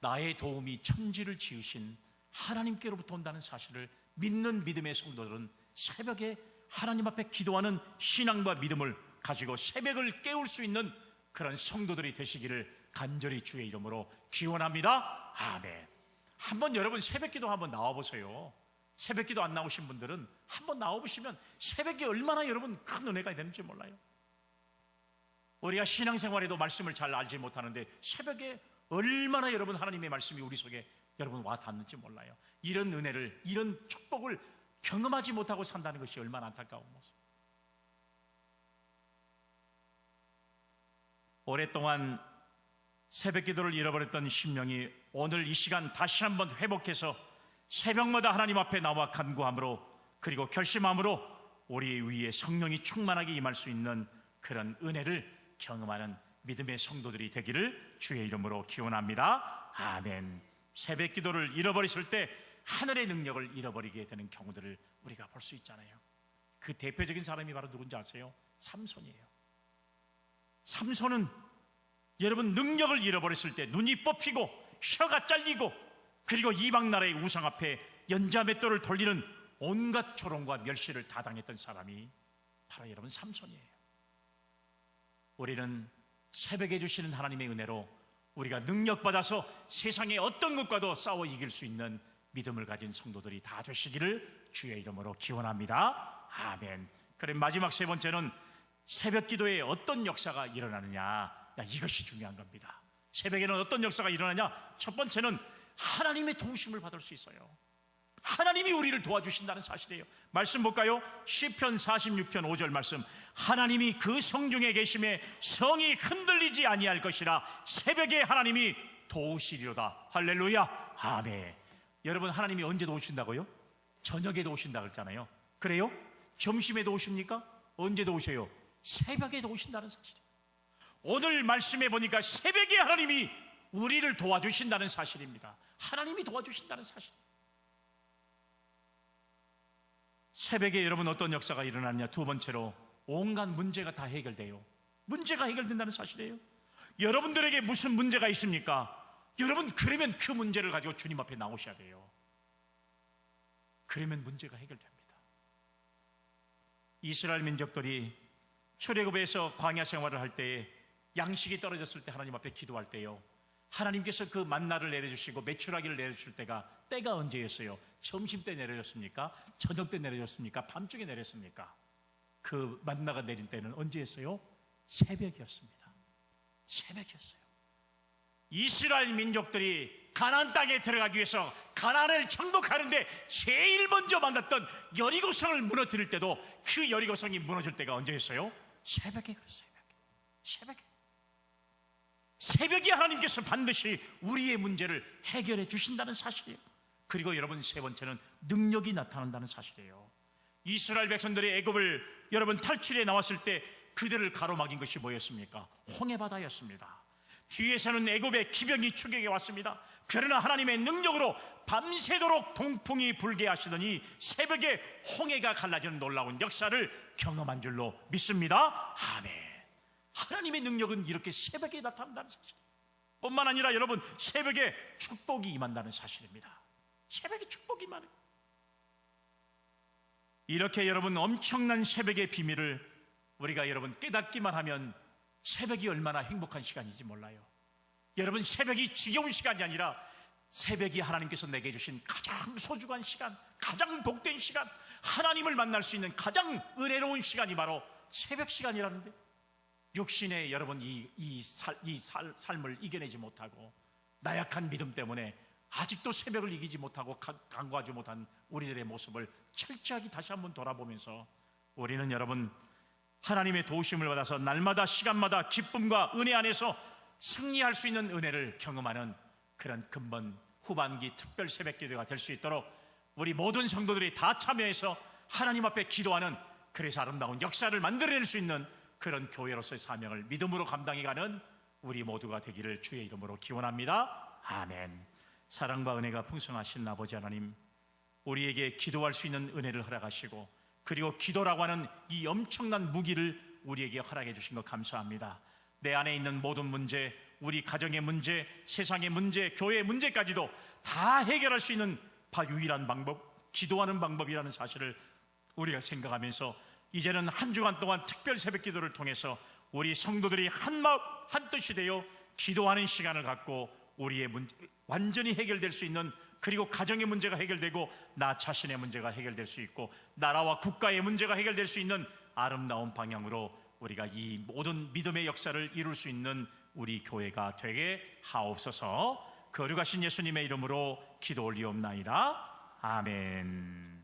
나의 도움이 천지를 지으신 하나님께로부터 온다는 사실을 믿는 믿음의 성도들은 새벽에 하나님 앞에 기도하는 신앙과 믿음을 가지고 새벽을 깨울 수 있는 그런 성도들이 되시기를 간절히 주의 이름으로 기원합니다. 아멘. 한번 여러분 새벽기도 한번 나와보세요. 새벽기도 안 나오신 분들은 한번 나와보시면 새벽에 얼마나 여러분 큰 은혜가 되는지 몰라요. 우리가 신앙생활에도 말씀을 잘 알지 못하는데 새벽에 얼마나 여러분 하나님의 말씀이 우리 속에 여러분 와 닿는지 몰라요. 이런 은혜를, 이런 축복을 경험하지 못하고 산다는 것이 얼마나 안타까운 모습. 오랫동안 새벽기도를 잃어버렸던 심령이 오늘 이 시간 다시 한번 회복해서 새벽마다 하나님 앞에 나와 간구함으로, 그리고 결심함으로 우리 위에 성령이 충만하게 임할 수 있는 그런 은혜를 경험하는 믿음의 성도들이 되기를 주의 이름으로 기원합니다. 아멘. 새벽기도를 잃어버렸을 때 하늘의 능력을 잃어버리게 되는 경우들을 우리가 볼 수 있잖아요. 그 대표적인 사람이 바로 누군지 아세요? 삼손이에요. 삼손은 여러분 능력을 잃어버렸을 때 눈이 뽑히고 혀가 잘리고, 그리고 이방 나라의 우상 앞에 연자맷돌을 돌리는 온갖 조롱과 멸시를 다 당했던 사람이 바로 여러분 삼손이에요. 우리는 새벽에 주시는 하나님의 은혜로 우리가 능력받아서 세상의 어떤 것과도 싸워 이길 수 있는 믿음을 가진 성도들이 다 되시기를 주의 이름으로 기원합니다. 아멘. 그럼 마지막 세 번째는 새벽 기도에 어떤 역사가 일어나느냐, 이것이 중요한 겁니다. 새벽에는 어떤 역사가 일어나냐? 첫 번째는 하나님의 도우심을 받을 수 있어요. 하나님이 우리를 도와주신다는 사실이에요. 말씀 볼까요? 시편 46편 5절 말씀. 하나님이 그 성중에 계심에 성이 흔들리지 아니할 것이라 새벽에 하나님이 도우시리로다. 할렐루야. 아멘. 여러분, 하나님이 언제 도우신다고요? 저녁에 도우신다 그랬잖아요. 그래요? 점심에 도우십니까? 언제 도우셔요? 새벽에 도우신다는 사실이에요. 오늘 말씀해 보니까 새벽에 하나님이 우리를 도와주신다는 사실입니다. 하나님이 도와주신다는 사실이에요. 새벽에 여러분 어떤 역사가 일어나느냐? 두 번째로 온갖 문제가 다 해결돼요. 문제가 해결된다는 사실이에요. 여러분들에게 무슨 문제가 있습니까? 여러분, 그러면 그 문제를 가지고 주님 앞에 나오셔야 돼요. 그러면 문제가 해결됩니다. 이스라엘 민족들이 출애굽에서 광야 생활을 할 때에 양식이 떨어졌을 때 하나님 앞에 기도할 때요, 하나님께서 그 만나를 내려주시고 메추라기를 내려줄 때가 언제였어요? 점심 때 내려졌습니까? 저녁 때 내려졌습니까? 밤중에 내렸습니까? 그 만나가 내린 때는 언제였어요? 새벽이었습니다. 새벽이었어요. 이스라엘 민족들이 가나안 땅에 들어가기 위해서 가나안을 정복하는데 제일 먼저 만났던 여리고성을 무너뜨릴 때도 그 여리고성이 무너질 때가 언제였어요? 새벽에 그랬어요. 새벽에. 새벽에 하나님께서 반드시 우리의 문제를 해결해 주신다는 사실이에요. 그리고 여러분, 세 번째는 능력이 나타난다는 사실이에요. 이스라엘 백성들이 애굽을 여러분 탈출해 나왔을 때 그들을 가로막인 것이 뭐였습니까? 홍해바다였습니다. 뒤에서는 애굽의 기병이 추격해 왔습니다. 그러나 하나님의 능력으로 밤새도록 동풍이 불게 하시더니 새벽에 홍해가 갈라지는 놀라운 역사를 경험한 줄로 믿습니다. 아멘. 하나님의 능력은 이렇게 새벽에 나타난다는 사실, 뿐만 아니라 여러분 새벽에 축복이 임한다는 사실입니다. 새벽에 축복이 임하는, 이렇게 여러분 엄청난 새벽의 비밀을 우리가 여러분 깨닫기만 하면 새벽이 얼마나 행복한 시간인지 몰라요. 여러분, 새벽이 지겨운 시간이 아니라 새벽이 하나님께서 내게 주신 가장 소중한 시간, 가장 복된 시간, 하나님을 만날 수 있는 가장 은혜로운 시간이 바로 새벽 시간이라는데, 육신의 여러분 이 삶을 이겨내지 못하고 나약한 믿음 때문에 아직도 새벽을 이기지 못하고 간구하지 못한 우리들의 모습을 철저하게 다시 한번 돌아보면서 우리는 여러분 하나님의 도우심을 받아서 날마다 시간마다 기쁨과 은혜 안에서 승리할 수 있는 은혜를 경험하는 그런 근본 후반기 특별 새벽 기도가 될 수 있도록 우리 모든 성도들이 다 참여해서 하나님 앞에 기도하는, 그래서 아름다운 역사를 만들어낼 수 있는 그런 교회로서의 사명을 믿음으로 감당해가는 우리 모두가 되기를 주의 이름으로 기원합니다. 아멘. 사랑과 은혜가 풍성하신 아버지 하나님, 우리에게 기도할 수 있는 은혜를 허락하시고 그리고 기도라고 하는 이 엄청난 무기를 우리에게 허락해 주신 것 감사합니다. 내 안에 있는 모든 문제, 우리 가정의 문제, 세상의 문제, 교회의 문제까지도 다 해결할 수 있는 유일한 방법, 기도하는 방법이라는 사실을 우리가 생각하면서 이제는 한 주간 동안 특별 새벽 기도를 통해서 우리 성도들이 한 마음 한 뜻이 되어 기도하는 시간을 갖고 우리의 문제 완전히 해결될 수 있는, 그리고 가정의 문제가 해결되고 나 자신의 문제가 해결될 수 있고 나라와 국가의 문제가 해결될 수 있는 아름다운 방향으로 우리가 이 모든 믿음의 역사를 이룰 수 있는 우리 교회가 되게 하옵소서. 거룩하신 예수님의 이름으로 기도 올리옵나이다. 아멘.